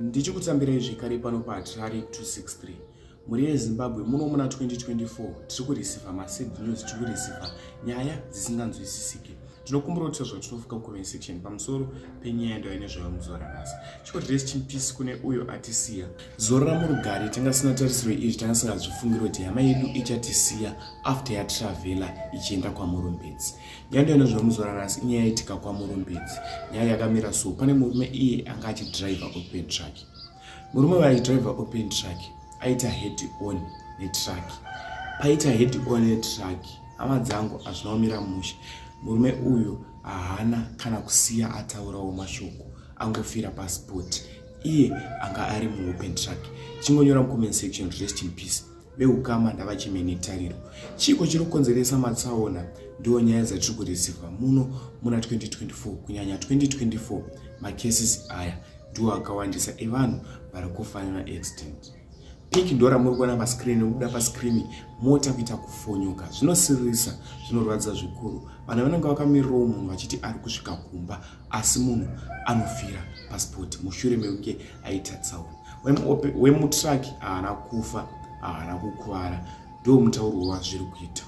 Ndichikutambirai zvekare pano paAtari 263. Muri yeZimbabwe muno muna 2024 tiri kureceiva maSad News, tiri kureceiva nyaya dzisinganzwisisike. Tinokumbira kuti zvatinofuka kucomment section pamusoro penyaya ndauya nezvava muzora nhasi. Chikoti rest in peace kune uyo atisiya. Zora murugare tanga sina tarisiro izvi, tanga singazvifungira kuti hama yedu ichatisiya after yatravela ichienda kwaMurumbidzi. Nyaya ndauya nezvava muzora nhasi inyaya yaitika kwaMurumbidzi. Nyaya yakamira so, pane murume iye anga achidriver open truck. Murume waidriver open truck aita head on netruck. Paita head on netruck, hama dzangu hazvinaomira mushe. Murume uyu haana kana kusiya ataurawo mashoko, angofira passport. Iye anga ari muopen truck. Chingonyora mucomment section rest in peace. Veukama ndava chimene tariro. Chiko chiri kukonzeresa matsaona ndiwo nyaya dzatiri kureceiva muno muna 2024. Kunyanya 2024 macases aya ndiwo akawandisa evanhu vari kufa nemaaccident. Piki ndora muri kuona pascreen, nokuda pascreen mota kuita kufonyoka. Zvinosirisa, zvinorwadza zvikuru. Vanhu vanenge vakamirirawo munhu vachiti ari kusvika kumba, asi munhu anofira passport mushure mekunge aita tsaona. Wemutrack haana kufa, haana kukuvara. Ndo mutauro wazviri kuita.